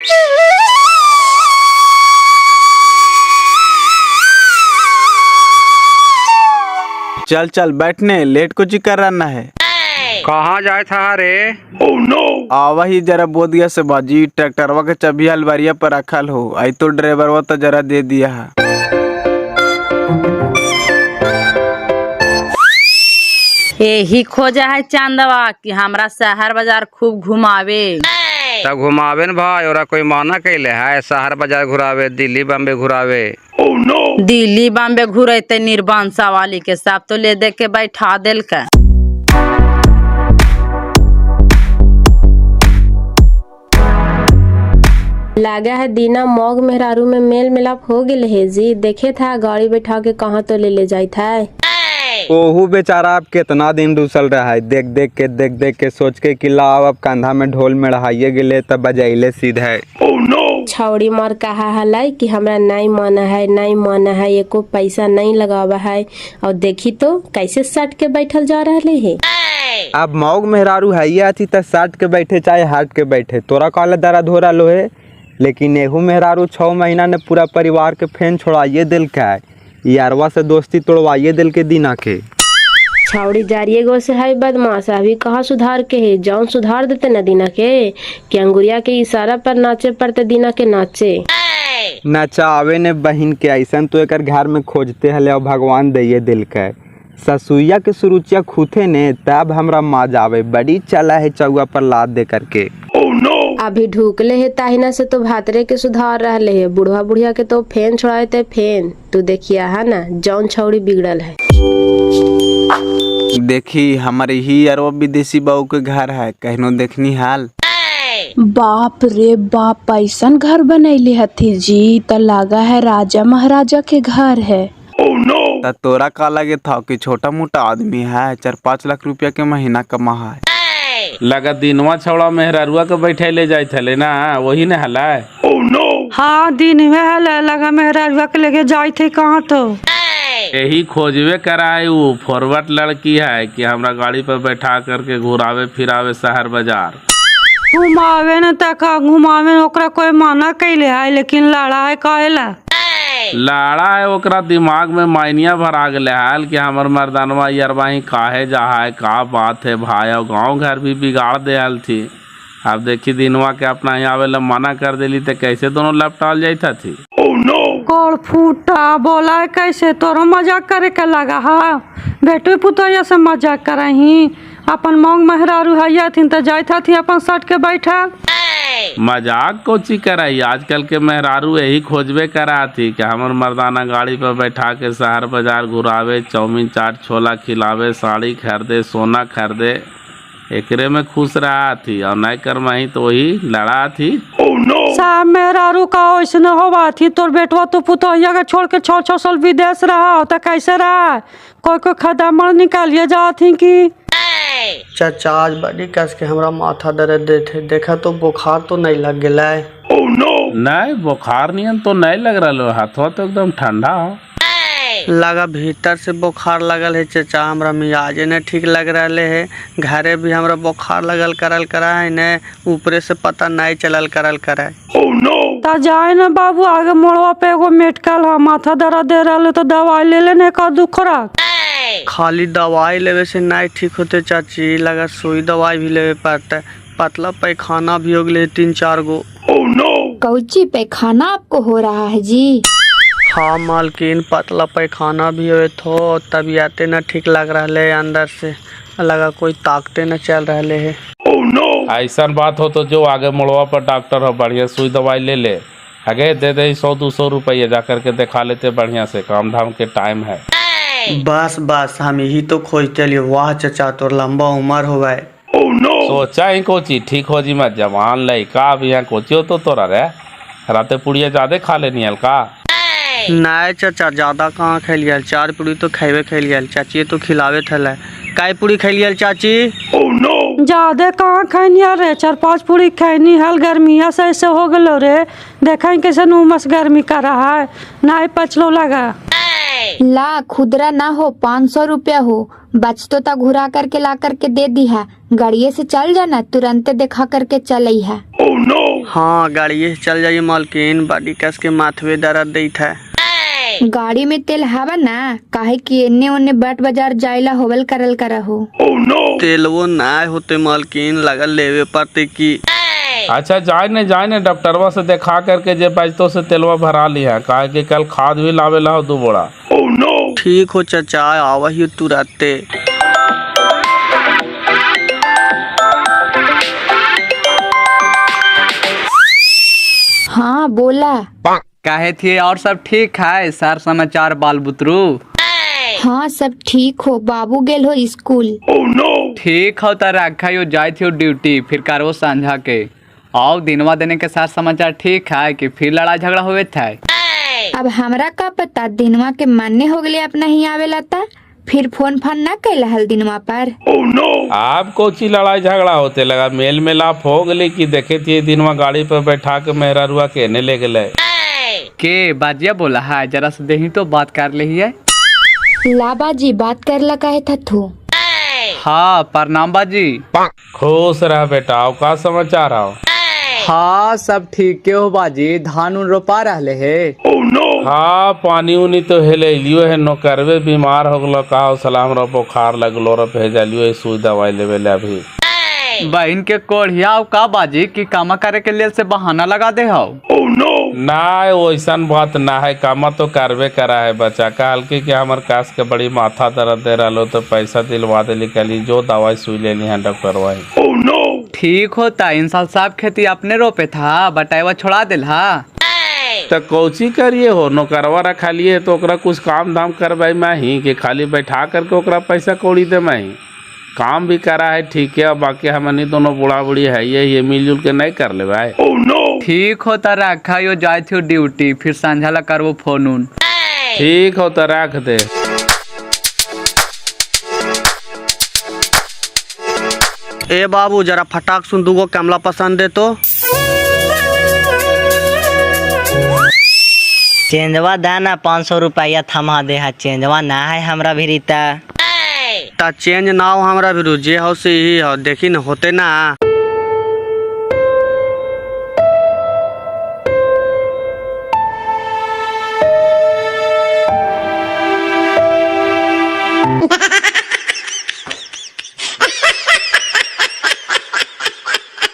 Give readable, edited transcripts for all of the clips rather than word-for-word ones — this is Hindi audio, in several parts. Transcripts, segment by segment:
चल चल बैठने, लेट कुछ कर रहा है। कहाँ जाए था रे? आवा ही जरा बोदिया से बाजी, ट्रैक्टरवा के चाबी अलवारिया पर रखल हो, आई तो ड्राइवरवा तो जरा दे दिया है। यही खोजा है चांदवा कि हमरा शहर बाजार खूब घुमावे। तब घुमावे न भाई, और कोई माना कैले है शहर बाजार घुरावे, दिल्ली बम्बे घुरावे? दिल्ली बम्बे घुरेते निर्बंसा वाली के सब तो ले दे के बैठा दिल के। लागा है दीना मौग मेहरारू में मेल मिलाप हो गए है जी। देखे था गाड़ी बैठा के कहाँ तो ले जाई था। ओहू बेचारा अब कितना दिन रूसल रहा है, देख देख के सोच के कि लाओ अब कंधा में ढोल में रहाइए गेले तब बजाइले सीधे। छौड़ी मार कहा हलाई कि हमरा नहीं माना है एको पैसा नहीं लगावा है, और देखी तो कैसे सट के बैठल जा रहे है। अब मौग मेहरारू है थी त सट के बैठे चाहे हट के बैठे, तोरा काले दर्द हो रहा है। लेकिन एहू मेहरारू 6 महीना ने पूरा परिवार के फेन छोड़ाइए दिल के, यारवा से दोस्ती तोड़वाइए दिल के दीना के। छौड़ी जारिए गो से है बदमाश, अभी कहाँ सुधार के है। जौन सुधार देते न दीना के कि अंगुरिया के इशारा पर नाचे पड़ते दीना के नाचे। नचावे ने बहन के ऐसा तो एक घर में खोजते हले और भगवान दइए दिल के। ससुइया के सुरुचिया खूथे ने तब हमरा माँ जावे, बड़ी चला है चौआ पर लाद दे करके। अभी ढूकले है ताहिना से तो भातरे के सुधार रहे है, बुढ़वा बुढ़िया के तो फेन छोड़ाए थे फेन। तू देखिया है ना जौन छौड़ी बिगड़ल है। देखी हमारे ही यारो विदेशी बहू के घर है, कहनो देखनी हाल। बाप रे बाप, ऐसन घर बनैले हथी जी, त लागा है राजा महाराजा के घर है। त तोरा का लगे था कि छोटा मोटा आदमी है, 4-5 लाख रुपया के महीना कमा है। लगा दिनवा छौड़ा मेहरारुआ के बैठे ले जाए थे ना, वही न हला। हाँ दिन में है लगा मेहरारुआ के लेके जाए थे कहाँ तो। यही खोजवे कराए, वो फॉरवर्ड लड़की है कि हमरा गाड़ी पर बैठा करके घुरावे फिरावे शहर बाजार। घुमावे न तका घुमावे ओकरा कोई माना कैले है, लेकिन लड़ा है कहेला। लाड़ा है ओकरा दिमाग में मायनिया भरा गले हाल कि हमर मर्दानवा यरवाही काहे जा है, का बात है भाई, और गाँव घर भी बिगाड़ दे हाल थी। अब देखी दिनवा के अपना यहाँ आवेला मना कर देली तो कैसे दोनों लपटाल जाता थी। कोड़ फूटा बोला है कैसे तोरो मजाक करे के लगा हा। बेटो पुतैया से मजाक करही, अपन मौग मेहरारू हैया थी तो जाता थी अपन सट के बैठा। मजाक कोची कराई, आजकल के मेहरारू यही खोजबे करा थी कि हमर मर्दाना गाड़ी पर बैठा के शहर बाजार घुरावे, चाउमीन चाट छोला खिलावे, साड़ी खरीदे, सोना खरीदे, एकरे में खुश रहा थी। और नहीं करमाही तो वही लड़ा थी। साहब मेहरारू का वैसे होवा थी, तोर बेटवा तो पुतैया के छोड़ के 6 साल विदेश रहा तो कैसे रहा। कोई खदामड़ निकालिए जाती की। चाचा आज बड़ी कस के हमरा माथा दर्द देते, देखा तो बुखार तो नहीं लग गया है। नहीं बुखार नियन तो नहीं लग रहा, हाथवा तो एकदम ठंडा हो लगा। भीतर से बुखार लगल है चाचा, हमरा मिजाजे ने ठीक लग रहा है। घरे भी हमरा बुखार लगल करल करा है ने, ऊपरे से पता नहीं चलल करल करा है। ता जाए ना बाबू, आगे मोड़वा पे एगो मेडिकल है, माथा दर्द दे रहा तो दवाई ले लेने का दुखरा। खाली दवाई लेवे से नहीं ठीक होते चाची, लगा सुई दवाई भी लेवे पड़ता। पतला पैखाना भी हो गए 3-4 गो। कौची पैखाना आपको हो रहा है जी? हाँ मालकिन, पतला पैखाना भी हुए तो तबीयते न ठीक लग रहा है, अंदर से लगा कोई ताकते न चल रहे है। ऐसा बात हो तो जो आगे मुड़वा पर डॉक्टर हो, बढ़िया सुई दवाई ले ले, आगे दे दे 100-200 रुपया, जा करके दिखा लेते बढ़िया से, काम धाम के टाइम है। बस हम यही तो खोजते लिए। वाह चाचा तोर लंबा उम्र हो गए। सोचा ही कोची ठीक हो जी, मैं जवान लड़का भी यहाँ कोची हो तो तोरा रे राते पुड़िया ज्यादा खा लेनी हल्का। नहीं चाचा ज्यादा कहाँ खेलियल, 4 पूरी तो खेबे खेलियल, चाची तो खिलावे थे। काय पूरी खेलियल चाची? ज्यादा कहाँ खैनी रे, 4-5 पूरी खैनी हल, गर्मिया से ऐसे हो गलो रे। देखा कैसे उमस गर्मी कर रहा है, नहीं पचलो लगा। ला खुदरा ना हो 500 रुपया हो, बचतो तो घुरा करके ला करके दे दी है। गाड़िए से चल जाना, तुरंत देखा करके चल है। हाँ गाड़िए से चल जाइए मालकिन, बॉडी कस के माथवे दर्द देत है। गाड़ी में तेल हवा ना, काहे कि एने ओने बाट बाजार जाइला होवल करल करा हो। तेलवो ना होते मालकिन, लगल लेवे पड़ते की। अच्छा जाए ने डॉक्टरवा से देखा करके जे बचतो से तेलवा भरा लिया, काहे कि कल खाद भी लावे ला हो 2 बोरा। ठीक हो चाचा, आवही तुरंते। हाँ बोला। काहे थी और सब ठीक है? सर समाचार बाल बुतरू हाँ सब ठीक हो, बाबू गेल हो स्कूल। ठीक हो तो रखा यो जाए थी ड्यूटी, फिर करो सांझा के आओ दिनवा देने के साथ समाचार ठीक है कि फिर लड़ाई झगड़ा हुए थे। अब हमरा का पता, दिनवा के मान्य हो गए अपना ही आवेला था, फिर फोन ना कैला हल दिनवा पर। आप कोची लड़ाई झगड़ा होते लगा, मेल मिलाप हो गली कि देखे थी दिनवा गाड़ी पर बैठा के मेहरारुआ केने ले गए के बाजिया बोला है, जरा से देही तो बात कर ली है। ला बाजी बात कर ला काहे था तू? हाँ प्रणाम बाजी। खुश रह बेटा, आओ का समाचार आओ। हाँ सब ठीक के हो बाजी, धान उन रोपा रहले है। हाँ पानी उनी तो हेले लियो है, नौकरवे बीमार हो गलो, कहा सलाम रो बुखार लगलो रो, भेजलियो सुई दवाई लेवे ले। अभी बहन के कोढ़िया का बाजी की कामा करे के लिए से बहाना लगा दे हो। ना वैसन बात ना है, कामा तो करबे करा है बच्चा का, हल्की के हमार कास के बड़ी माथा दर्द दे रहा तो पैसा दिलवा दे निकली, जो दवाई सुई लेनी है डॉक्टर वही। ठीक होता, इन साल सब खेती अपने रोपे था, बटाईवा छोड़ा दिल हा। तो कोची करिए हो, नौकरवा रखा लिए तो ओकरा कुछ काम धाम करवाई मैं ही, कि खाली बैठा करके ओकरा पैसा कौड़ी दे मैं ही। काम भी करा है ठीक है, बाकी हमनी दोनों बूढ़ा बूढ़ी है ये मिलजुल के नहीं कर ले भाई। ठीक होता रखा यो जाए थी ड्यूटी, फिर सांझा ला करवो फोन उन। ठीक हो तो रख दे। ए बाबू जरा फटाक सुन, 2 कमला पसंद है तो। चेंजवा दाना 500 रुपया थमा दे है, चेंजवा ना है हमरा भी ता चेंज ना हो हमरा भी, जे हो से ही हो, देखी न होते ना।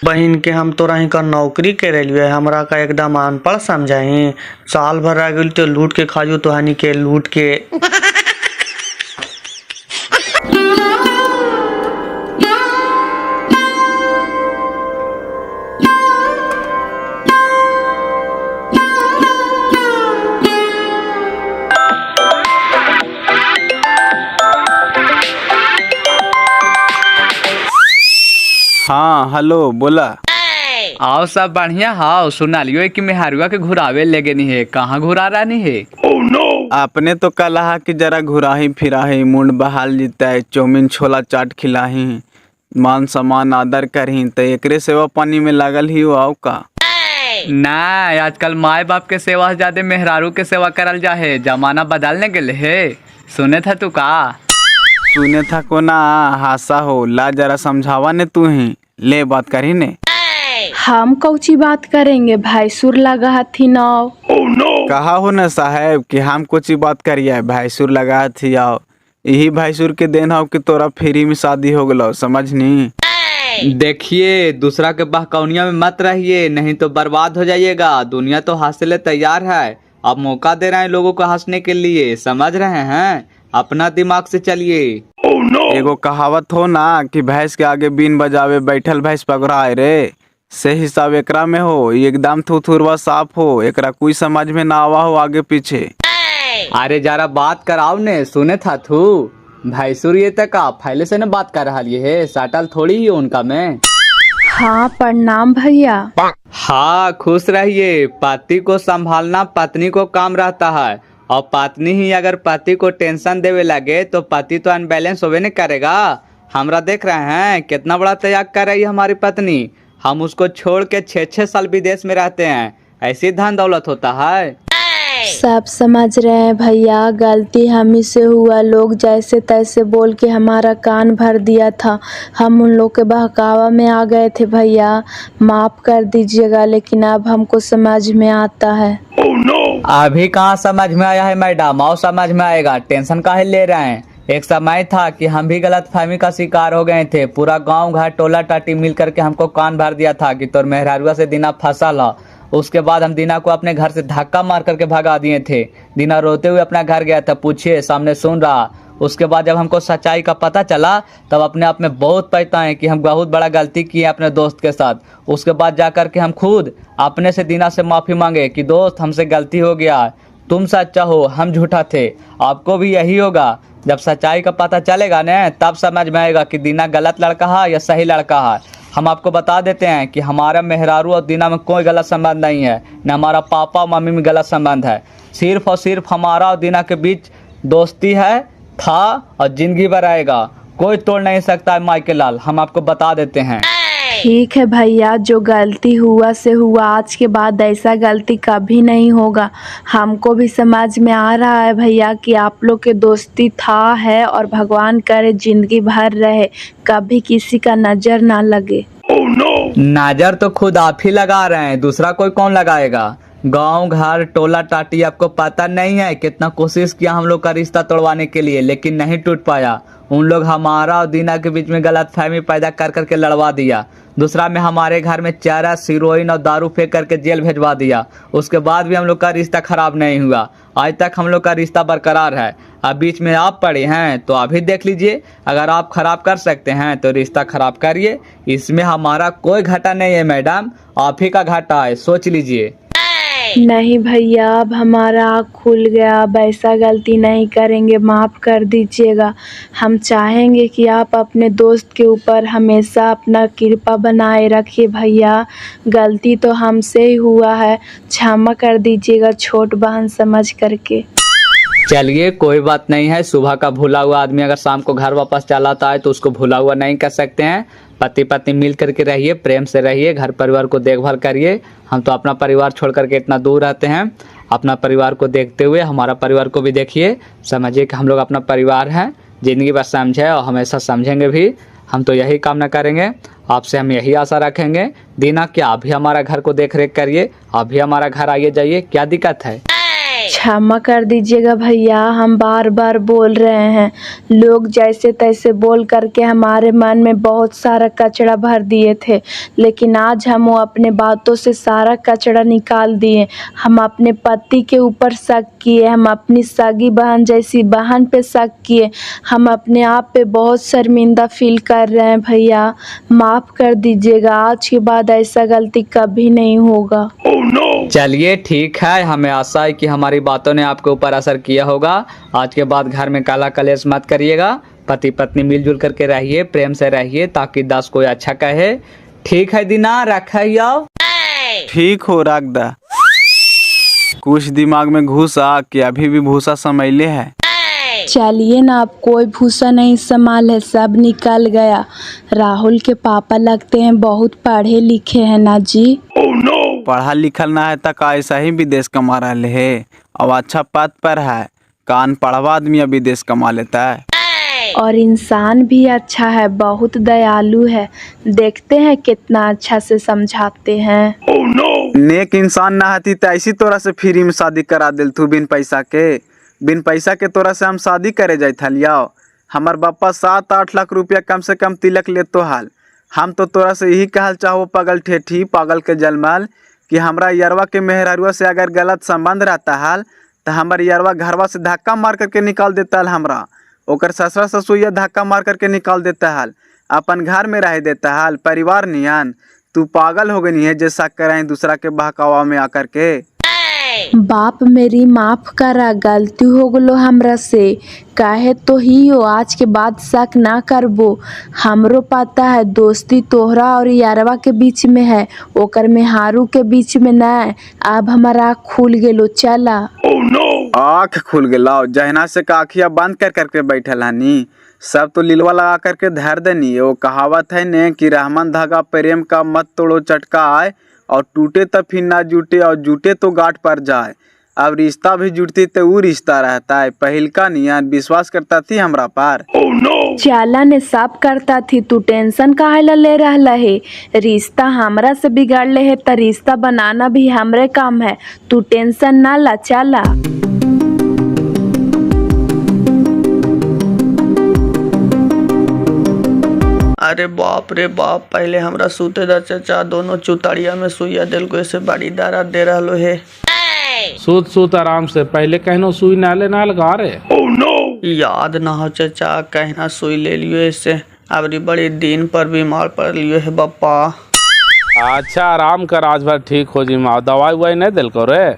बहन के हम तो रही का नौकरी करे लिए, हमरा का एकदम अनपढ़ समझाही, साल भर रह गई तो लूट के खाजू तो हानि के लूट के। हाँ हेलो बोला। आओ सब बढ़िया हाओ, सुना लियो कि मेहरुआ के घुरावे ले गनी है, कहाँ घुरा रही है? आपने तो कहा कि जरा घुराही फिराही, मुंड बहाल जीता है, चौमिन छोला चाट खिलाही, मान सम्मान आदर करही, तो एकरे सेवा पानी में लागल ही हो। आओ का ना, आजकल माए बाप के सेवा से ज्यादा मेहरारू के सेवा करल जा है, जमाना बदलने के लिए है। सुने था तू का? सुने था को ना, हासा हो, ला जरा समझावा ने तू ही, ले बात करी ने। हम कौची बात करेंगे, भाई सुर लगा हथी नाव। कहा हो न साहब कि हम कोची बात करिए, भाईसुर लगा थी। आओ यही भाईसुर के देन हो कि तोरा फ्री में शादी हो गलो, समझनी। देखिए दूसरा के बहकौनिया में मत रहिए, नहीं तो बर्बाद हो जाइएगा। दुनिया तो हंसने तैयार है, अब मौका दे रहे हैं लोगों को हंसने के लिए, समझ रहे हैं? अपना दिमाग से चलिए। एगो कहावत हो ना कि भैंस के आगे बीन बजावे बैठल भैंस पगड़ाए रे, से हिसाब एकरा में हो, एकदम थुथुरवा साफ हो, एकरा कोई समझ में ना आवा हो आगे पीछे। अरे जरा बात कराओ ने, सुने था तू भाईसुर ये तक आप पहले से न बात कर रहा है, साटल थोड़ी ही उनका में। हाँ प्रणाम भैया। हाँ खुश रहिए, पति को संभालना पत्नी को काम रहता है, और पत्नी ही अगर पति को टेंशन देवे लगे तो पति तो अनबैलेंस होवे नहीं करेगा। हमरा देख रहे हैं कितना बड़ा त्याग कर रही है हमारी पत्नी, हम उसको छोड़ के 6-6 साल विदेश में रहते हैं, ऐसी धन दौलत होता है। सब समझ रहे हैं भैया, गलती हम ही से हुआ। लोग जैसे तैसे बोल के हमारा कान भर दिया था, हम उन लोग के बहकावा में आ गए थे भैया, माफ़ कर दीजिएगा। लेकिन अब हमको समझ में आता है। अभी कहाँ समझ में आया है मैडम, और समझ में आएगा, टेंशन काहे ले रहे हैं। एक समय था कि हम भी गलत फहमी का शिकार हो गए थे। पूरा गांव घर टोला टाटी मिल करके हमको कान भर दिया था कि तोर मेहरारुआ से दीना फसल है। उसके बाद हम दीना को अपने घर से धक्का मार करके भगा दिए थे। दीना रोते हुए अपना घर गया था, पूछिए सामने सुन रहा। उसके बाद जब हमको सच्चाई का पता चला तब अपने आप में बहुत पछताए कि हम बहुत बड़ा गलती किए अपने दोस्त के साथ। उसके बाद जा कर के हम खुद अपने से दीना से माफ़ी मांगे कि दोस्त हमसे गलती हो गया, तुम सच्चा हो हम झूठा थे। आपको भी यही होगा, जब सच्चाई का पता चलेगा ना तब समझ में आएगा कि दीना गलत लड़का है या सही लड़का है। हम आपको बता देते हैं कि हमारा मेहरारू और दीना में कोई गलत संबंध नहीं है, न हमारा पापा और मम्मी में गलत संबंध है। सिर्फ और सिर्फ हमारा और दीना के बीच दोस्ती है, था और जिंदगी भर आएगा। कोई तोड़ नहीं सकता है माई के लाल, हम आपको बता देते हैं। ठीक है भैया, जो गलती हुआ से हुआ, आज के बाद ऐसा गलती कभी नहीं होगा। हमको भी समझ में आ रहा है भैया कि आप लोग के दोस्ती था है, और भगवान करे जिंदगी भर रहे, कभी किसी का नज़र ना लगे। नजर तो खुद आप ही लगा रहे हैं, दूसरा कोई कौन लगाएगा। गांव घर टोला टाटी आपको पता नहीं है कितना कोशिश किया हम लोग का रिश्ता तोड़वाने के लिए, लेकिन नहीं टूट पाया। उन लोग हमारा और दीना के बीच में गलत फहमी पैदा कर करके लड़वा दिया। दूसरा में हमारे घर में चरस हीरोइन और दारू फेंक करके जेल भेजवा दिया। उसके बाद भी हम लोग का रिश्ता खराब नहीं हुआ, आज तक हम लोग का रिश्ता बरकरार है। अब बीच में आप पड़े हैं तो अभी देख लीजिए, अगर आप खराब कर सकते हैं तो रिश्ता खराब करिए। इसमें हमारा कोई घाटा नहीं है मैडम, आप ही का घाटा है, सोच लीजिए। नहीं भैया, अब हमारा आँख खुल गया, अब ऐसा गलती नहीं करेंगे, माफ़ कर दीजिएगा। हम चाहेंगे कि आप अपने दोस्त के ऊपर हमेशा अपना कृपा बनाए रखिए भैया। गलती तो हमसे ही हुआ है, क्षमा कर दीजिएगा छोट बहन समझ करके। चलिए कोई बात नहीं है, सुबह का भूला हुआ आदमी अगर शाम को घर वापस चला आता है तो उसको भूला हुआ नहीं कर सकते हैं। पति पत्नी मिल करके रहिए, प्रेम से रहिए, घर परिवार को देखभाल करिए। हम तो अपना परिवार छोड़ करके इतना दूर रहते हैं, अपना परिवार को देखते हुए हमारा परिवार को भी देखिए, समझिए कि हम लोग अपना परिवार हैं। ज़िंदगी बस समझे और हमेशा समझेंगे भी। हम तो यही कामना करेंगे, आपसे हम यही आशा रखेंगे। दीना क्या अभी हमारा घर को देख रेख करिए, अभी हमारा घर आइए जाइए, क्या दिक्कत है। क्षमा कर दीजिएगा भैया, हम बार बार बोल रहे हैं। लोग जैसे तैसे बोल करके हमारे मन में बहुत सारा कचरा भर दिए थे, लेकिन आज हम वो अपने बातों से सारा कचरा निकाल दिए। हम अपने पति के ऊपर शक किए, हम अपनी सगी बहन जैसी बहन पे शक किए, हम अपने आप पे बहुत शर्मिंदा फील कर रहे हैं भैया, माफ़ कर दीजिएगा। आज के बाद ऐसा गलती कभी नहीं होगा। चलिए ठीक है, हमें आशा है कि हमारी बातों ने आपके ऊपर असर किया होगा। आज के बाद घर में काला कलेश मत करिएगा, पति पत्नी मिलजुल करके रहिए, प्रेम से रहिए, ताकि 10 कोई अच्छा कहे। ठीक है दीना, रखियो। ठीक हो, रख दा। कुछ दिमाग में घुसा कि अभी भी भूसा समैले है। चलिए ना, अब कोई भूसा नहीं संभाल है, सब निकल गया। राहुल के पापा लगते हैं बहुत पढ़े लिखे हैं ना जी। पढ़ा लिखल ना है तक ऐसा ही विदेश कमा रहे है, अब अच्छा पद पर है, कान पढ़वा आदमी विदेश कमा लेता है। और इंसान भी अच्छा है, बहुत दयालु है, देखते हैं कितना अच्छा से समझाते हैं। नेक इंसान ना हती तो ऐसी तोरा से फ्री में शादी करा दिल तू, बिन पैसा के तोरा से हम शादी करे जाए थलियाओ। हमार बापा 7-8 लाख रुपया कम से कम तिलक ले तो हाल। हम तो तोरा से यही कहल चाहो पागल ठेठी, पागल के जलमाल, कि हमरा यरवा के मेहरारुआ से अगर गलत संबंध रहता हाल तो हमार यरवा घरवा से धक्का मार करके निकाल देता हाल, हमरा ओकर ससुरा ससुरिया धक्का मार करके निकाल देता हाल, अपन घर में रह देता हाल, परिवार नियन। तू पागल हो गई है जैसा कराए दूसरा के बहकावा में आकर के। बाप मेरी माफ करा, गलती हो गलो हमरा से, काहे तो ही हो, आज के बाद शक ना करबो। हमरो पता है दोस्ती तोहरा और यारवा के बीच में है, ओकर में हारू के बीच में ना। अब हमारा आँख खुल गेलो, चला। आँख खुल गेला, जहना से काखिया बंद कर करके बैठल हनी, सब तो लीलवा लगा करके धर देनी। वो कहावत है ने कि रहमन धागा प्रेम का मत तोड़ो चटका आए, और टूटे तो फिर ना जूटे, और जूटे तो गांठ पर जाए। अब रिश्ता भी जुड़ती तो वो रिश्ता रहता है, पहिल का नियन विश्वास करता थी हमरा पर। चाला ने साफ करता थी, तू टेंशन काहे ला ले रहला है? रिश्ता हमरा से बिगाड़ ले है त रिश्ता बनाना भी हमरे काम है, तू टेंशन ना ला चाला। अरे बाप रे बाप, पहले हमरा सूते दा चाचा, दोनों चुताड़िया में सुइया दिल को ऐसे बड़ी दर्द दे रहा है। सूत सूत आराम से, पहले कहनो सुई नाले ना लगा रे। याद ना हो चाचा, कहना सुई ले लियो ऐसे, अबरी बड़ी दिन पर बीमार पड़ लियो है बप्पा। अच्छा आराम कर, आज भर ठीक हो जी माँ। दवाई ववाई नहीं दिल को रे?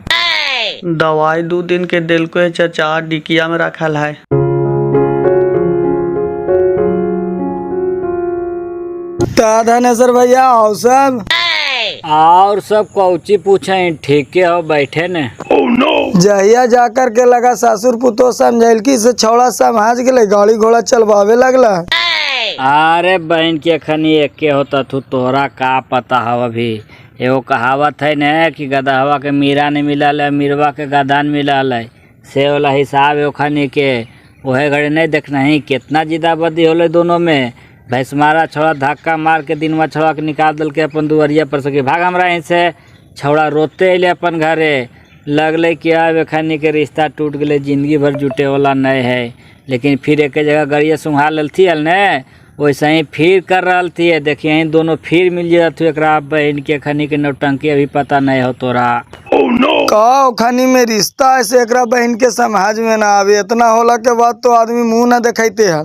दवाई 2 दिन के दिल को है चाचा, डिकिया में रखल है। धनेश्वर भैया आओ सब। और सब कौची पूछे, ठीक हो बैठे ने। जहिया जाकर के लगा ससुर पुतो समझल की से छौड़ा समाज के गाड़ी घोड़ा चलवावे लगला। अरे बहन के खनी एक के होता तू, तोहरा का पता हवा। अभी एगो कहावत है न कि गदहवा के मीरा ने मिला है, मीरवा के गदान मिला है, से वाला हिसाब है खनी के। वह घड़ी नहीं देखना ही कितना जिदाबदी होले दोनों में। भैंस मारा छौड़ा धक्का मार के दिनवा छौड़ा के निकाल दल के अपन दुआरिया पर सके भाग हमरा यहीं से। छौड़ा रोते अले अपन घरे, लगले कि अब एखनी के रिश्ता टूट गए, जिंदगी भर जुटे वाला नहीं है। लेकिन फिर एक जगह गड़िया सुंघा ललथी हल ने, वैसे ही फिर कर रहा थी। देखिए यहीं दोनों फिर मिल जात एक बहन के खनी के नौटंकी अभी पता नहीं हो तोरा। का खनी में रिश्ता ऐसे एकरा बहन के समाज में ना आवे, इतना होला के बाद तो आदमी मुंह ना दिखाते है।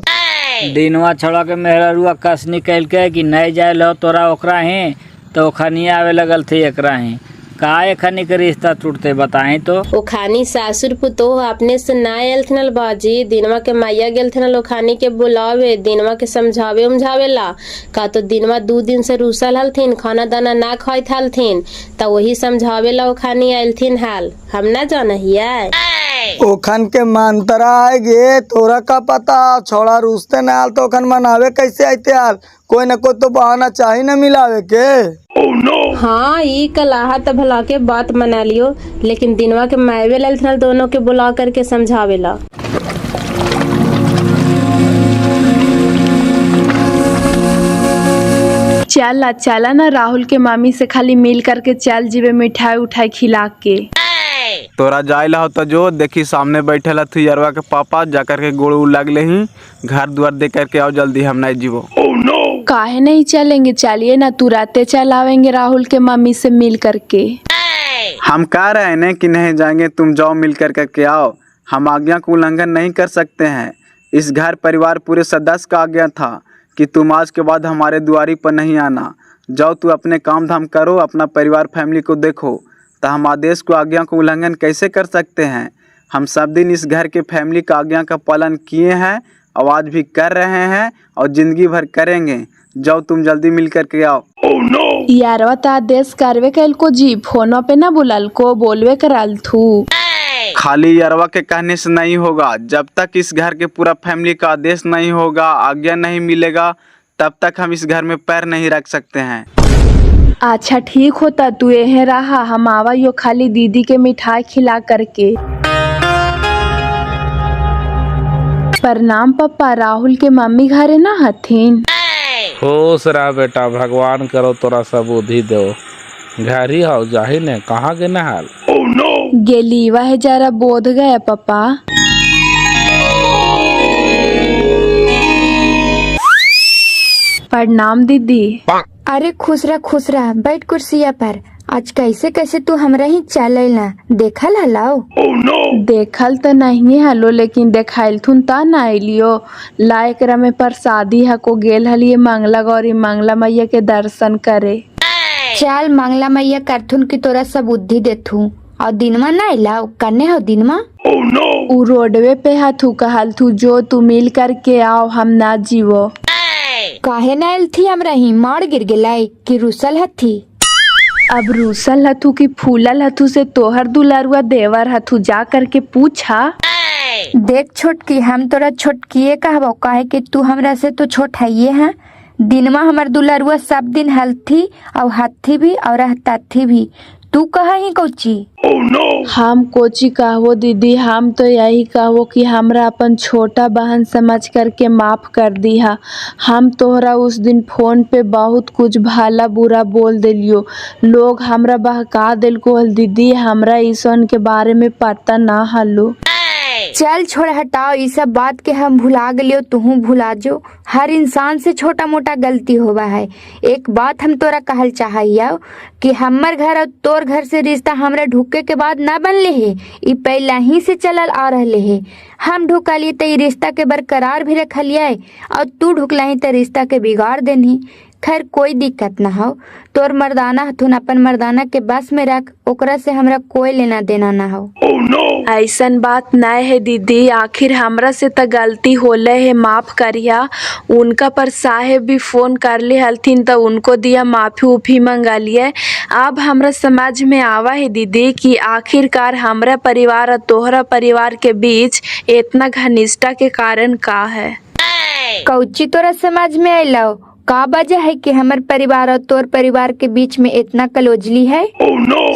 दिनवा छौड़ा के मेहरुआ कस निकल के कि नहीं जाए लो तोरा ओकरा ही, तो खनी आवे लगल थी एकरा ही। का खनी के रिश्ता टूटते बताई तो? ओखानी सासुर पुतोह अपने से ना आयल थे बाजी, दिनवा के मैया गेल थे ओखानी के बुलावे, दिनवा के समझावे उमझावेला। का तो दिनवा 2 दिन से रूसल हलथिन, खाना दाना ना खाइत हलथिन, तो वही समझावेला ओखानी आयलथिन हाल। हम ना जाना हिया ओखन के मंतरा आएगे, तोरा का पता? छोड़ा रूसते न आल तो ओखन मनावे कैसे आते आल? कोई न कोई तो बहाना चाहिए न मिलावे के। हाँ ई कलाहा तो भला के बात मना लियो, लेकिन दिनवा के मायवे लल दोनों के बुला करके समझावेला। चला चला ना राहुल के मामी से खाली मिल करके चल जीवे, मिठाई उठाई खिला के। तोरा जाइला हो तो जो देखी सामने बैठे ला थी यरवा के पापा, जाकर के गोड़ उड़ लगले ही, घर द्वार दे करके आओ जल्दी, हम नहीं जीवो। काहे नहीं चलेंगे, चलिए ना, तुरंते चल आवेंगे राहुल के मम्मी से मिल करके। हम कह रहे हैं कि नहीं जाएंगे, तुम जाओ मिल करके आओ। हम आज्ञा का उल्लंघन नहीं कर सकते हैं। इस घर परिवार पूरे सदस्य का आज्ञा था कि तुम आज के बाद हमारे द्वारी पर नहीं आना। जाओ तू अपने काम धाम करो, अपना परिवार फैमिली को देखो। तो हम आदेश को आज्ञा का उल्लंघन कैसे कर सकते हैं? हम सब दिन इस घर के फैमिली का आज्ञा का पालन किए हैं, आवाज भी कर रहे हैं और जिंदगी भर करेंगे। जाओ तुम जल्दी मिल करके आओ। यारवा तो आदेश करवे कैल को जी, फोनो पे ना बुलाल को, बोलवे कराल थू। खाली यरवा के कहने से नहीं होगा। जब तक इस घर के पूरा फैमिली का आदेश नहीं होगा, आज्ञा नहीं मिलेगा, तब तक हम इस घर में पैर नहीं रख सकते हैं। अच्छा ठीक होता, तू यहीं रहा, हम आवा यो खाली दीदी के मिठाई खिला करके। प्रणाम पापा, राहुल के मम्मी घरे ना हथिन? खुश रहा बेटा, भगवान करो तोरा सब बुद्धि दो। घर ही हो जाही ने, कहाँ के नहाल? गेलीवा है जरा बोध गया पापा। प्रणाम दीदी। अरे खुश रह, बैठ कुर्सिया पर। आज कैसे कैसे तू हमरा ही चले ना, देखल हलाओ? देखल तो नहीं हलो, लेकिन देखाइल थुन ता ना आइलियो। लायकरा में प्रसादी हको गेल हलिए मंगला गौरी मंगला मैया के दर्शन करे। चल मंगला मैया करथुन की तोरा सब बुद्धि देथू। और दिनमा ना लाओ, कन्ने हो दिनमा? उ रोडवे पे हथू कहल थू, जो तू मिल करके आओ, हम ना जीवो। काहे ना आयल थी हमरा ही, मार गिर गेलाई कि रुसल हथी? अब रूसल हथू की फूलल हथू से तोहर दुलारुआ देवर हथू, जा करके पूछा। देख छोटकी, हम तोरा छोटकिए कहबो, काहे कि तू हमरा से तो छोट है ये है। दिनमा हमर दुलारुआ सब दिन हलथी और हथी भी और रहताथी भी। तू कहा ही कौची? हम कोची कहवो दीदी, हम तो यही कहवो कि हमरा अपन छोटा बहन समझ करके माफ कर दिया। हम तोहरा उस दिन फोन पे बहुत कुछ भला बुरा बोल दिलियो, लोग हमरा बहका दिल को हल दीदी, हमरा ईसन के बारे में पता ना हलो। चल छोड़ हटाओ, ये सब बात के हम भुला गलियो, तुहू भुला जो। हर इंसान से छोटा मोटा गलती होवा है। एक बात हम तोरा कहल चाहिए कि हमर घर और तोर घर से रिश्ता हमरा ढुके के बाद ना बनले है, ई पहला ही से चलल आ रहले है। हम ढुकलिए तो रिश्ता के बरकरार भी रखलिए और तू ढुकला तो रिश्ता के बिगाड़ देनी। खैर कोई दिक्कत ना हो, तोर मर्दाना हथुन अपन मर्दाना के बस में रख, ओकरा से हमरा कोई लेना देना ना हो। ऐसन बात न है दीदी, आखिर हमरा से तो गलती होले है, माफ करिया। उनका पर साहेब भी फोन कर ले हलथिन तो उनको दिया माफी उफी मंगा लिए। अब हमरा समझ में आवा है दीदी कि आखिरकार हमरा परिवार और तोहरा परिवार के बीच इतना घनिष्ठता के कारण का है। कौची तोरा समझ में आइलो? का वजह है कि हमार परिवार और तोर परिवार के बीच में इतना कलोजली है?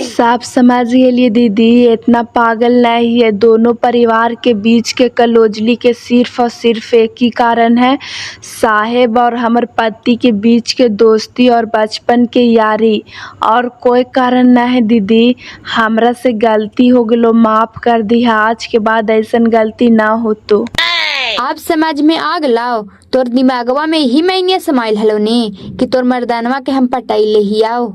सब समझ गेलिए दीदी, इतना पागल नहीं है। दोनों परिवार के बीच के कलोजली के सिर्फ और सिर्फ एक ही कारण है, साहेब और हमर पति के बीच के दोस्ती और बचपन के यारी, और कोई कारण ना है दीदी। हमरा से गलती हो गलो, माफ कर दी, आज के बाद ऐसन गलती ना हो। तो आप समझ में आग लाओ, तोर दिमागवा में ही मैंने समाइल हलो ने कि तोर मर्दानवा के हम पटाई ले ही आओ।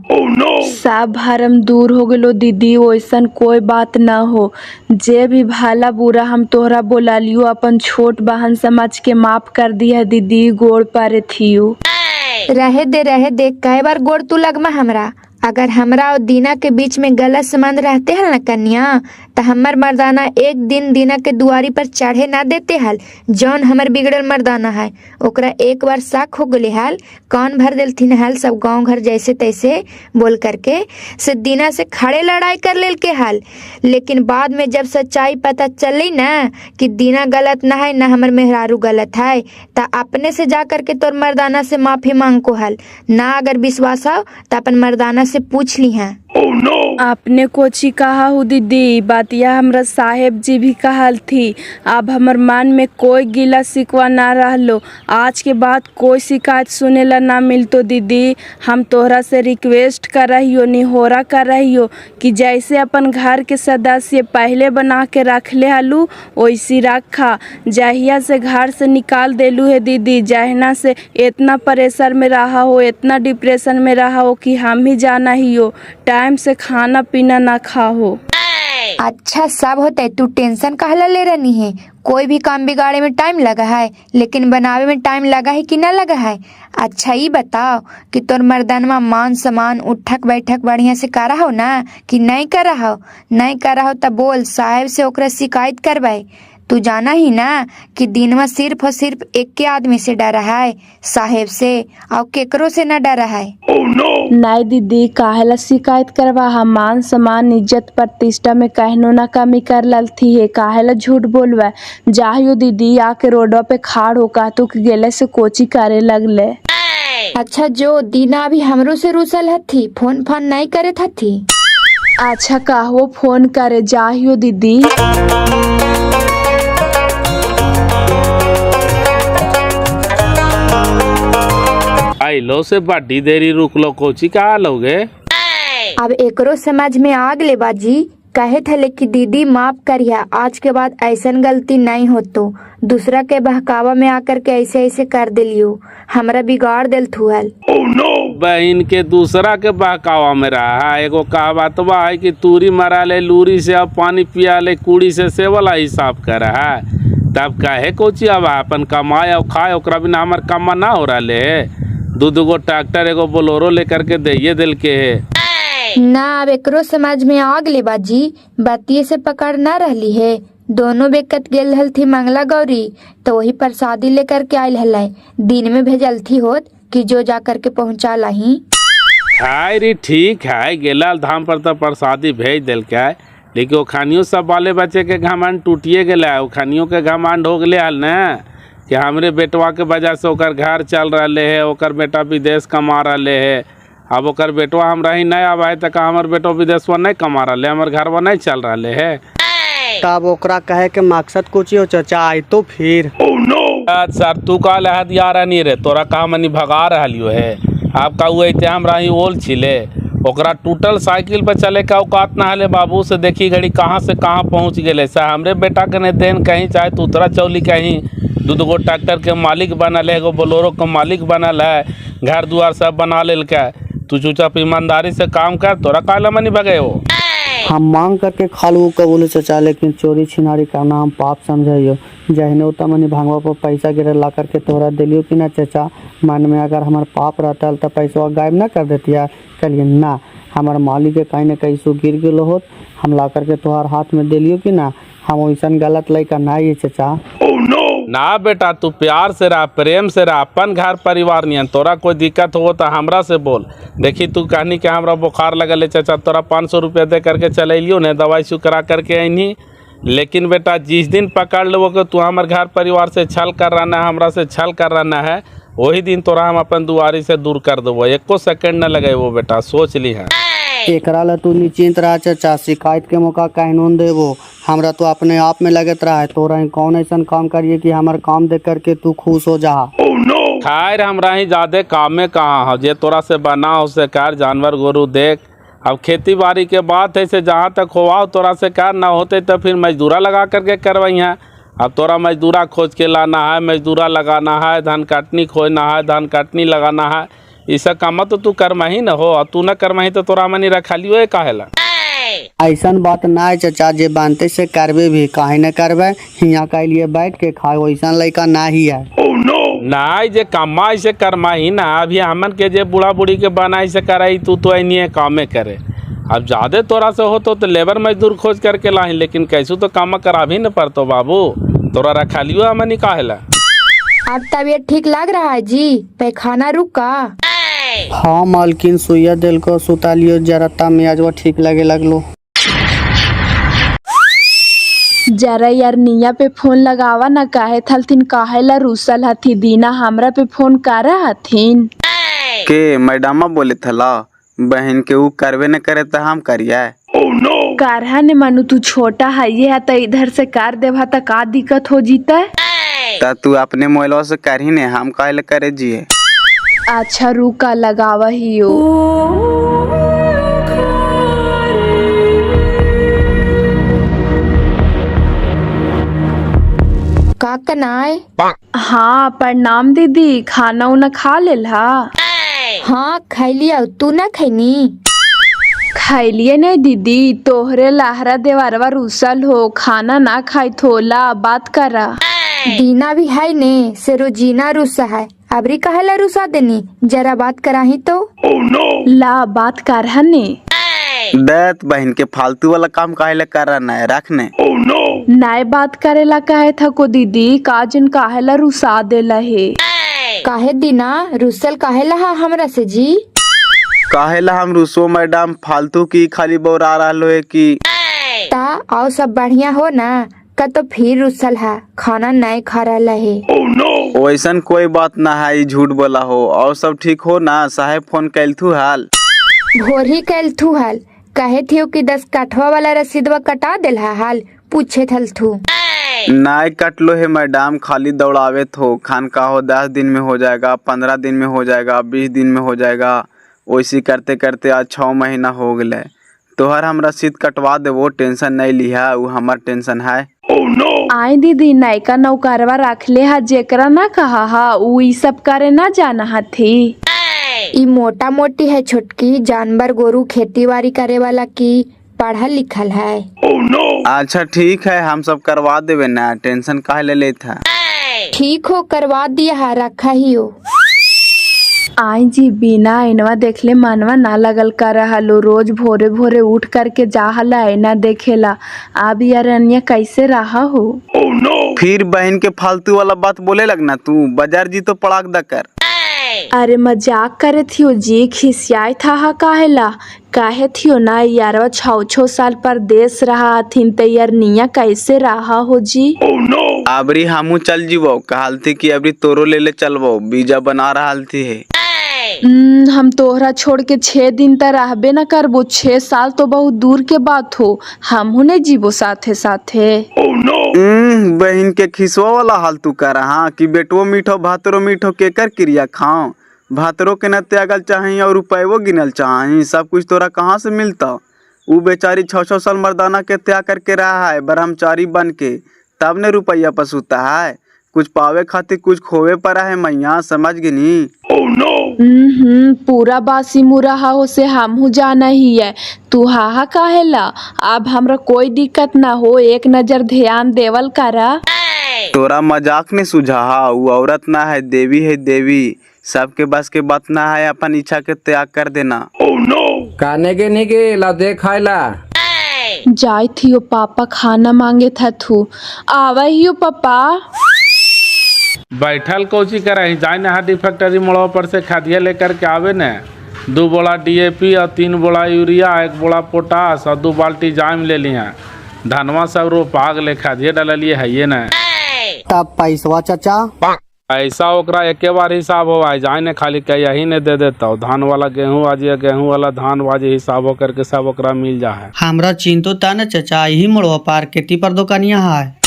सब भरम दूर हो गलो दीदी, वैसन कोई बात ना हो। जे भी भला बुरा हम तोहरा बोला लियो, अपन छोट बहन समझ के माफ कर दिया दीदी, गोड़ पर थियो। रहे दे, कई बार गोड़ तू लगमा हमरा। अगर हमरा और दीना के बीच में गलत संबंध रहते हल न कन्या, तो हमर मर्दाना एक दिन दीना के दुआरी पर चढ़े ना देते हल। जौन हमर बिगड़ल मर्दाना है ओकरा एक बार शक हो गले हल, कान भर देलथिन हल सब गांव घर जैसे तैसे बोल करके से दीना से खड़े लड़ाई कर लेल के हल। लेकिन बाद में जब सच्चाई पता चली ना कि दीना गलत ना है ना हमर मेहरारू गलत है, तो अपने से जा करके तोर मर्दाना से माफी मांग को हल ना। अगर विश्वास हो तो अपन मर्दाना से पूछ ली हैं। आपने कोची कहा हो दीदी, बातिया हमरा साहेब जी भी कहल थी। अब हमर मन में कोई गिला शिकवा ना रहलो, आज के बाद कोई शिकायत सुनेला ना मिलतो दीदी। हम तोहरा से रिक्वेस्ट कर रही हो, निहोरा कर रही हो कि जैसे अपन घर के सदस्य पहले बना के रख ले हलू वैसी रखा। जहिया से घर से निकाल देलू है दीदी, जहना से इतना प्रेशर में रहा हो, इतना डिप्रेशन में रहा हो कि हम ही जाना ही हो, टाइम से खाना पीना ना खाओ। अच्छा सब होता है, तू टेंशन कहला ले रही है। कोई भी काम बिगाड़े में टाइम लगा है, लेकिन बनावे में टाइम लगा है कि ना लगा है? अच्छा ये बताओ कि तोर मर्दानवा मान सम्मान उठक बैठक बढ़िया से करा हो ना कि नहीं करा हो? नहीं करा हो तब बोल, साहेब से ओकरा शिकायत करवाए। तू जाना ही ना कि दिनवा सिर्फ और सिर्फ एक के आदमी से डरा है, साहेब से, और केकरो से ना डरा है। नहीं दीदी, काहेला शिकायत करवा? हम मान सम्मान इज्जत प्रतिष्ठा में कहनो ना कमी कर ललथी है, काहेला झूठ बोलवा? जाहियो दीदी, आके रोडवा पे खाड़ हो कहतू कि गेले से कोची करे लगले। अच्छा जो दीना अभी हमरो से रूसल हथी, फोन फान नहीं करे थी। अच्छा कहवो फोन करे, जाहियो दीदी। आइलो से बड़ी देरी रुक लो, कोची कहा लोगे? अब एकरो समझ में आ गले बाजी, कहे थे कि दीदी माफ करिया, आज के बाद ऐसन गलती नहीं हो। तो दूसरा के बहकावा में आकर के ऐसे ऐसे कर दिलियो, हमरा बिगाड़ दिल थुअल। बहन के दूसरा के बहकावा में रहा है। एगो कहावत है कि तूरी मरा ले लूरी से, अब पानी पिया ले कूड़ी से वाला हिसाब कर रहा है। तब कहे कोची अब अपन कमाए और खाए, ओकरा बिना हमार कमा ना हो रहा है। दू गो ट्रैक्टर एगो बोलोरो लेकर के दे दिल के है ना। अब एकरो समझ में आ गले बाजी, बतिये से पकड़ ना रहली है। दोनों बेकत गेल हल थी मंगला गौरी, तो वही प्रसादी लेकर के आयल हल, दिन में भेजल थी होत कि जो जा करके पहुँचा लही। हाय रे ठीक है, गेला धाम पर तो प्रसादी भेज दिल के, लेकिन वो खानियों सब बाले बच्चे के घमंड टूटिए गया। वो खानियों के घमंड हो गए हल न कि हमरे बेटवा के वजह से ओकर घर चल रहे है, ओकर बेटा विदेश कमा रहे है, अब ओकर बेटवा हमरा ही नहीं आवा है तक हमर बेटो विदेशवा नहीं कमा रहा है, हमर घरवा नहीं चल रहा है। तब ओकरा कहे के मकसद कुछ हो चाचा, आई तो फिर सर तू का लहद यार नहीं रे, तोरा का मनी भगा रहा है। आपका हुए हमरा ही ओल छिले, ओकरा टूटल साइकिल पर चले का औकात ना हले बाबू से देखी घड़ी कहाँ से कहाँ पहुँच गए। सा हमरे बेटा के ने देन कहीं चाहे तू उतरा चौली कहीं 2 ट्रैक्टर के मालिक बनल है, एगो बोलोरो के मालिक बनल है, घर दुआर सब बना लेल के। तू चुपचाप ईमानदारी से काम कर, तोरा काला मनी भगे हो। हम मांग करके खालू कबूल चाचा, लेकिन चोरी छिनारी करना हम पाप समझियो। जहने उतना मनी भांगवा पर पैसा गिर ला करके तोहरा दिलियो कि ना चाचा, मन में अगर हमार पाप रहता तो पैसा गायब ना कर देती है। कलिए ना, हमार मालिक के कहीं ना कहीं सो गिर गलो होत, हम ला करके तोहार हाथ में दिलियो कि ना। हम वैसा गलत लड़का ना ये चाचा। ना बेटा तू प्यार से रह, प्रेम से रह, अपन घर परिवार नियन। तोरा कोई दिक्कत हो तो हमरा से बोल। देखी तू कहनी कि हमरा बुखार लगल है चाचा, तोरा 500 रुपया दे करके चलियो ने, दवाई शु करा करके आईनी। लेकिन बेटा जिस दिन पकड़ लो कि तू हमारे घर परिवार से छल कर रहना है, हमरा से छल कर रहना है, वही दिन तोरा हम अपन दुआरी से दूर कर देवो। 1 सेकंड न लगे वो बेटा, सोच ली है। एकरा ला तू निश्चिंत रह चाचा, शिकायत के मौका कहनू देवो। हमरा तो अपने आप में लगत रहा है, तोरा कौन ऐसा काम करिए कि हमारे काम देख करके तू खुश हो जा। खैर हमरा ही ज्यादा काम में कहाँ हो, जे तोरा से बना उसे कर, जानवर गोरू देख। अब खेती बाड़ी के बात है से जहाँ तक होवा तोरा से कर, ना होते तो फिर मजदूरा लगा करके करवाई है। अब तोरा मजदूरा खोज के लाना है, मजदूरा लगाना है, धान काटनी खोजना है, धान काटनी लगाना है, ये सब काम तो तू करवा ही न हो। और तू न करवा ही तो तोरा मनी रखा लियो काहेला। ऐसा बात ना है चाचा, जे बांधते से करबे भी काहे न करबे, यहाँ के लिए बैठ के खाए, वैसा लड़का ना ही है। ना जे कमा से करमा ही ना, अभी हमन के जे बूढ़ा बूढ़ी के बनाई से कराई, तू तो नहीं कामे करे। अब ज्यादा तोरा से हो तो लेबर मजदूर खोज करके लाई, लेकिन कैसू तो काम करा भी न पड़तो बाबू, तोरा रखा लियो हमनी काहेला। अब तबीयत ठीक लग रहा है जी, पैखाना रुका। हाँ मालकिन, सुइया दिल को सुता लियो जरा, तब मियाजवा ठीक लगे लगलो। जरा यार निया पे फोन लगावा ना, काहे थलथिन काहेला रूसल हथी। दीना हमरा पे फोन करा हथिन के मैडमा बोले थला बहन के ऊ करवे न करे तो हम करिए। कारहा ने मानू तू छोटा है ये है तो इधर से कार देवा तो का दिक्कत हो जीता। ता तू अपने मोबाइल से कर ही ने, हम काहे करे जिए। अच्छा रुका लगावा ही हो। का कनाए? हाँ प्रणाम दीदी, खाना उना खा लेला? हाँ खैलिया, तू ना खैनी? खैलिए नहीं दीदी, तोहरे लहरा देवरवा रूसल हो, खाना ना खाई थोला बात करा। दीना भी है ने, से रोजीना रुसा है, अबरी कहेला रुसा देनी, जरा बात कराही तो। ला बात कर हने। देत बहन के फालतू वाला काम काहे कर रहा है, रखने। नाय बात करेला कहे था को दीदी, काजन काहेला रुसा देला है। काहे दीना रुसल काहेला हा हमरा से जी? काहेला हम रुसो मैडम, फालतू की खाली बोरा रहा है कि ता आओ सब बढ़िया हो ना, का तो फिर रुसल है, खाना नहीं खा रहा है। वैसा कोई बात ना है, ये झूठ बोला हो। और सब ठीक हो ना? साहेब फोन कैल थू हाल? भोर ही कैल थू हाल, कहे थियो कि 10 काठवा वाला रसीदवा कटा दिल हाल, पूछे थल थू। नाय कट लो है मैडम, खाली दौड़ावे थो। खान का हो 10 दिन में हो जाएगा, 15 दिन में हो जाएगा, 20 दिन में हो जाएगा, वैसी करते करते आज 6 महीना हो गए। तोहर हम रसीद कटवा देवो, टेंशन नहीं लिहा, वो हमार टेंशन है। आई दीदी नयका नौकरवा रख ले हा, जेकरा ना कहा हा उ ई सब करे ना जाना हथी। ई मोटा मोटी है छोटकी, जानवर गोरू खेती बाड़ी करे वाला की पढ़ल लिखल है। अच्छा ठीक है, हम सब करवा देवे ना, टेंशन काहे ले लेता। ठीक हो करवा दिया है, रखा ही हो। आई जी बिना ऐनवा देखले मनवा ना लगल कर हलो, रोज भोरे भोरे उठ करके जाहला ऐना देखेला। अब यार अन्य कैसे रहा हो। फिर बहन के फालतू वाला बात बोले लगना तू, बाजार जी तो पड़ाक द कर। अरे मजाक करे थियो जी, खिसियाई था हा काहेला, काहे थियो ना यारवा 6 साल परदेश रहा हथिन, तो यार निया कैसे रहा हो जी। अबरी हमू चल जीवो, कहल थी कि अबरी तोरो ले ले चलबो, बीजा बना रहा थी है। हम तोहरा छोड़ के 6 दिन तक रहबे न करबो। 6 साल तो बहुत दूर के बात हो, हमहू नहीं जीवो साथे साथे। बहन के खिसवा वाला हाल तू कर हाँ कि बेटवो मीठो भातरो मीठो केकर क्रिया खाओ। भातरो के न त्यागल चाहिए और रुपयो गिनल चाहिए, सब कुछ तोरा कहाँ से मिलता। ऊ बेचारी 6-6 साल मर्दाना के त्याग करके रहा है ब्रह्मचारी बन के, तब ने रुपया पसूता है। कुछ पावे खातिर कुछ खोवे पड़ा है मैया, समझ गिनी। पूरा बासी मुराहा हो से हमहू जाना ही है। तू हाहा काहेला? अब हमरा कोई दिक्कत ना हो, एक नजर ध्यान देवल करा। तोरा मजाक ने सुझा, वो औरत ना है देवी है देवी। सबके बस के बात ना है अपन इच्छा के त्याग कर देना। काने के नहीं के ला दे खाइला। जाय थियो पापा खाना मांगे था तू आवा हियो पापा। बैठल कोची करे जाए न हाडी फैक्ट्री मोड़वा पर से खादिया लेकर के आवे न। 2 बोरा DAP और 3 बोरा यूरिया, 1 बोरा पोटास और 2 बाल्टी जाम ले लिया। धनवा सब रोपाग ले खादिया डलिए है ये न। तब पैसवा चाचा ऐसा ओकरा एके बार हिसाब हो जाए न, खाली कह यही ने दे देता हूँ। धान वाला गेहूँ आजिए, गेहूँ वाला धान बाजी, हिसाब हो करके सब ओकरा मिल जा है। हमरा चिंतो ता न चाचा, यही मोड़वा पार खेती पर दुकानिया है।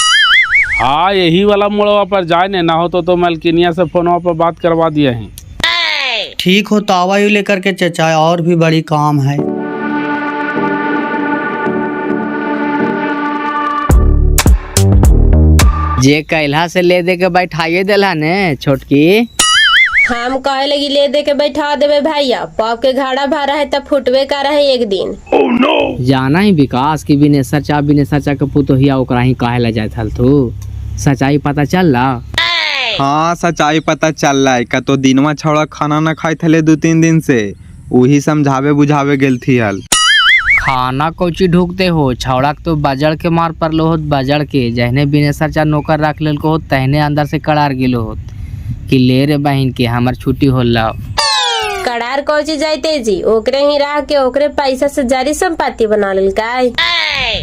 हाँ यही वाला मोड़वा पर जाए ना हो तो मलकिनिया से फोनवा पर बात करवा दिए हैं। ठीक हो तो आवा लेकर के चाचा, और भी बड़ी काम है। जे कैला से ले दे के बैठाइए देला ने छोटकी। हम कहे लगी ले दे के बैठा देवे भैया, पाप के घाड़ा भरा है तब फुटवे का रहे एक दिन। जाना ही विकास की बिने सचा के पुतोहिया ओकरा ही काहे ला जात हल तू। सच्चाई पता चल ला? हाँ सच्चाई पता चल रहा है। का तो दिनवा छौड़ा खाना न खाए थे 2-3 दिन से, वही समझावे बुझावे गेल थी हल। खाना कोची ढूकते हो, छौड़ा तो बजड़ के मार पर लो होत। बजड़ के जहने बिनेसर चा नौकर रख लेल को होत, तहने अंदर से कड़ार गिलो होत कि ले रे बहन के हमार छुट्टी होला। कड़ार कोची जाते जी, ओकरे ही रह के ओकरे पैसा से जारी संपत्ति बना लेल काय।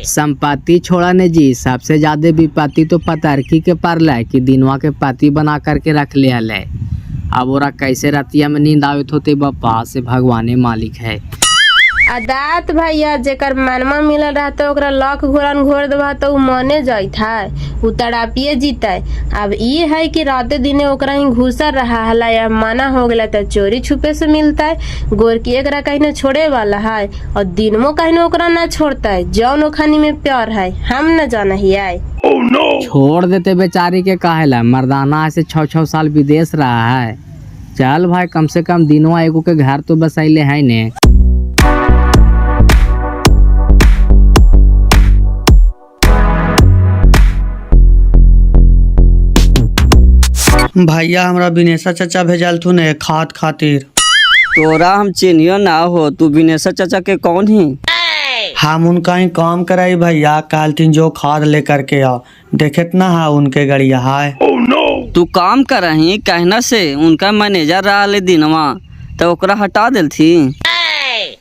संपत्ति छोड़ा ने जी, सबसे ज्यादा विपत्ति तो पतारकी के परला है कि दिनवा के पाती बना करके रख ले हल है। अब ओरा कैसे रतिया में नींद आवत होते बापा से भगवाने मालिक है। अदात भैया जेकर मनमा मिलल रहता ओकरा लाख घोरन घोर देवा तो मने जाइत है, उ तड़ापिए जीते। अब ये है कि राते दिने ओकरा ही घुसर रहा हला या मना हो गया तो चोरी छुपे से मिलता है। गोरकी एकरा कहीं न छोड़े वाला है और दिनमो कहीं न ओकरा न छोड़ता है। जौन ओखानी में प्यार है हम न जाना ही आए। छोड़ देते बेचारी के काहेला, मर्दाना ऐसे 6-6 साल विदेश रहा है। चल भाई कम से कम दिनवा एगो के घर तो बसाइले है ने। भैया हमरा बिनेशा चाचा भेजल थू ने खाद खातिर। तोरा हम चिन्हियो ना हो, तू बिनेशा चाचा के कौन ही? हम उनका ही काम कराई भैया, काल तीन जो खाद लेकर के आओ। देखत ना है उनके गड़िया है। तू काम करही कहना से उनका मैनेजर रहा ले दिनवा तो ओकरा हटा दिल थी।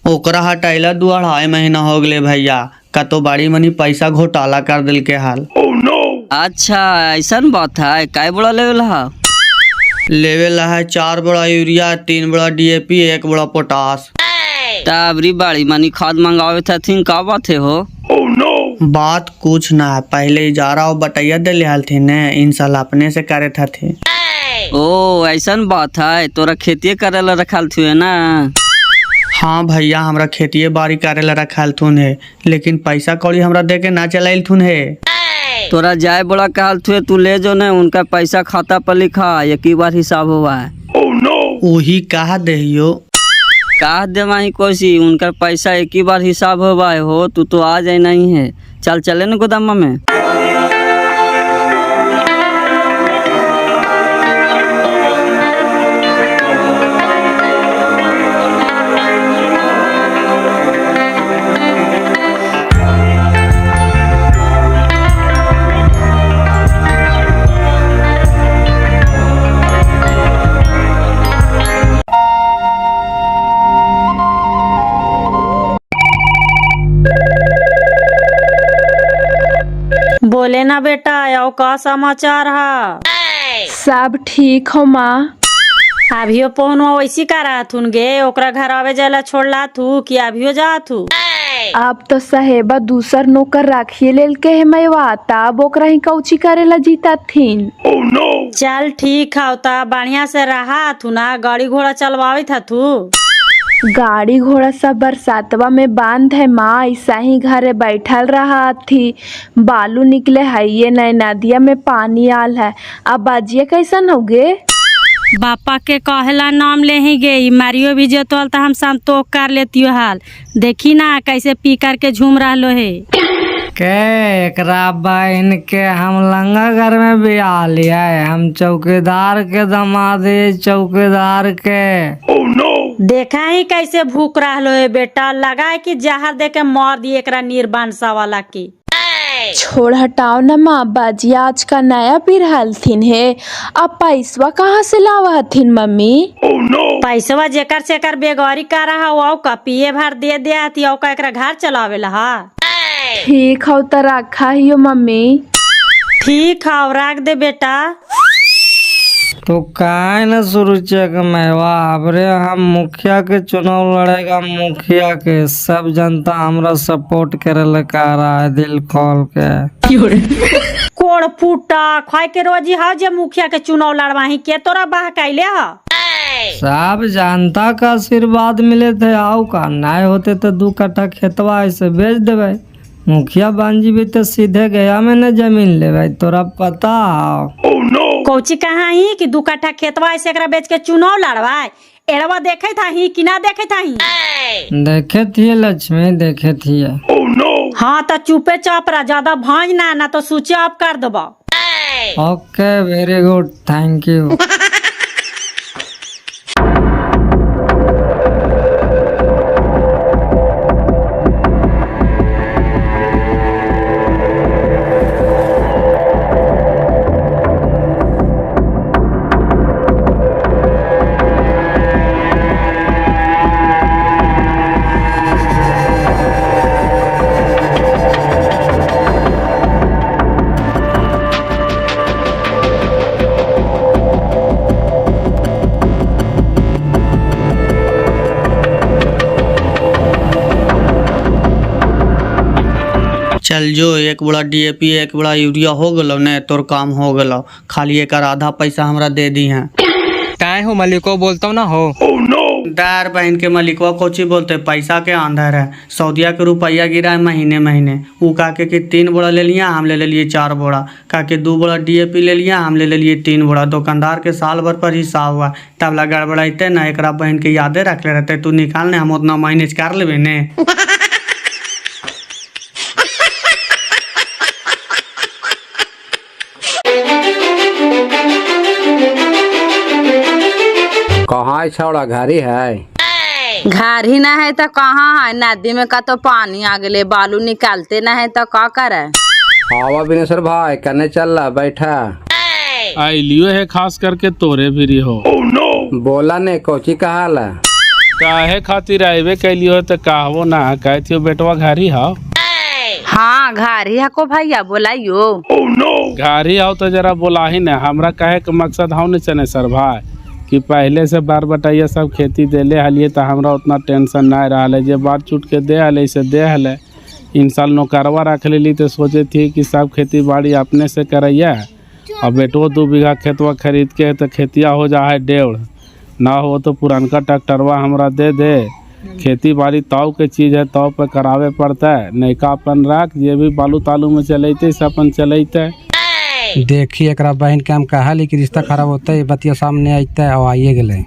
ओकरा हटाइला 2-2.5 महीना हो गए भैया, का तो बड़ी मनी पैसा घोटाला कर दिल के हाल। अच्छा ऐसा बात है, काय बड़ा लेवल है? लेवल है 4 बोरा यूरिया, 3 बोरा DAP, 1 बोरा पोटास। ताबरी बाड़ी मानी खाद मंगावे था थी, का बात है हो? बात कुछ ना है, पहले इजारा और बटैया दे हाल थी ने, इन साल अपने से करे था थे। ओ ऐसा बात है, तोरा खेती करे ला रखल थी ना? हाँ भैया हमरा खेतिए बाड़ी करे ला रखल थून है, लेकिन पैसा कौड़ी हमरा दे के ना चलाइल थून है। तोरा जाए बड़ा कहल थे, तू ले जो ने उनका पैसा खाता पर लिखा, एक ही बार हिसाब हुआ है। वही कहा देहियो, कहा दे माही कोसी, उनका पैसा एक ही बार हिसाब हुआ है हो। तू तो आ जाए नहीं है, चल चले न गोदामा में। बोले ना बेटा, आओ का समाचार है? सब ठीक हो माँ? अभियो पहुनवा वैसी का रहथुन गे, ओकरा घर आवे जाला छोड़ला थू कि अभियो जाथू? अब तो साहेबा दूसर नौकर राखिए लेल के है मैवा, तब ओकरा ही कौची करेला जीता थीन। चल ठीक है, ता बढ़िया से रहा थू ना, गाड़ी घोड़ा चलवावे था तू? गाड़ी घोड़ा सब बरसातवा में बांध है माँ, ऐसा ही घरे बैठल रहा थी। बालू निकले है ये नए, नदिया में पानी आल है। अब बाजिए कैसन होगे? बापा के कहला नाम ले ही गई, मारियो भी जो तो हम संतोष कर लेती हो हाल। देखी ना कैसे पी कर के झूम रहा है। के एकरा बहन के हम लंगा घर में बिया लिया है, हम चौकीदार के दमादे चौकीदार के। देखा ही कैसे भूख रहा है बेटा, लगा है कि जहर दे के मार दिए एकरा निर्बांसा वाला की। छोड़ हटाओ न माँ, बाजी आज का नया पी रहल थीन है। अब पैसवा कहाँ से लावा थीन मम्मी? पैसवा जेकर से कर बेगौरी कर रहा हो का पिए भर दे दिया का एकरा घर चलावे ला। ठीक हो तो रखा ही हो मम्मी। ठीक है, रख दे बेटा। तो काहे न शुरू चेक मैवा, अबरे हम मुखिया के चुनाव लड़ेगा, मुखिया के सब जनता हमरा सपोर्ट करे का रहा है दिल खोल के। कोड़ फूटा खाए के रोजी हा जे मुखिया के चुनाव लड़वाही के तोरा बाह कैले हा। सब जनता का आशीर्वाद मिले थे, आओ का नहीं होते तो 2 कट्ठा खेतवा ऐसे बेच देवे। मुखिया बन जीबी तो सीधे गया में न जमीन लेवे, तोरा पता? कोची कहाँ ही कि 2 कट्ठा खेतवा ऐसे एकरा बेच के चुनाव लड़वाए? एड़वा देखे था ही कि ना देखे था ही? देखे थी लक्ष्मी, देखे थी। हाँ तो चुपे चाप रहा, ज्यादा भांज ना तो स्विच ऑफ कर दबा। Okay very good, thank you. चल जो, एक बड़ा DAP एक बड़ा यूरिया हो गलो ने, तोर काम हो गलो। खाली एक आधा पैसा हमरा दे दी है। काय हो मालिको, बोलता ना हो। दार बहन के मलिकवा कोची बोलते, पैसा के अंदर है। सऊदिया के रुपया गिरा है महीने महीने। ऊ काके के 3 बोरा ले लिया, हम ले लिए 4 बोरा। काके 2 बोरा DAP ले लिया, हम ले लिए 3 बोरा। दुकानदार के साल भर पर हिसाब हुआ, तब ला गड़बड़ाते ना, एकरा बहन के यादे रख ले रहते। तू निकाल ने, हम उतना मैनेज कर लेबे ने। कहाँ है छौड़ा, घरी है? घर ही ना है तो कहाँ है? नदी में का तो पानी आ गए, बालू निकालते ना है तो का करे? हवा बिनेश्वर भाई करने चल रहा, बैठा आइलियो है खास करके तोरे भी हो। बोला ने कोची कहा ला? काहे खातिर आइबे कैलियो तो कहबो ना, कहतियो बेटवा घरी हो। हाँ घरी है को भैया, बोलाइयो। घरी आओ तो जरा बोला ही ना। हमरा कहे के मकसद हो न चने सर भाई कि पहले से बार बटाइया सब खेती देले हलिए तो हमरा उतना टेंशन ना रहा है। जे बात चूट के दे हले से दे हले। इन साल नौकरवा रख लेली तो सोचे थी कि सब खेती बाड़ी अपने से करैया, और बेटो 2 बीघा खेतवा खरीद के तो खेतिया हो जा है 1.5। ना हो तो पुरानका ट्रैक्टरवा हमरा दे दे। खेती बाड़ी ताव के चीज़ है, ताव पे करावे पड़ता है। नैका अपन रख, जे भी बालू तालू में चलते से अपन चलते। देखिए एकरा बहन के हम कहा कि रिश्ता खराब होता है, बतिया सामने आते और आइए गए।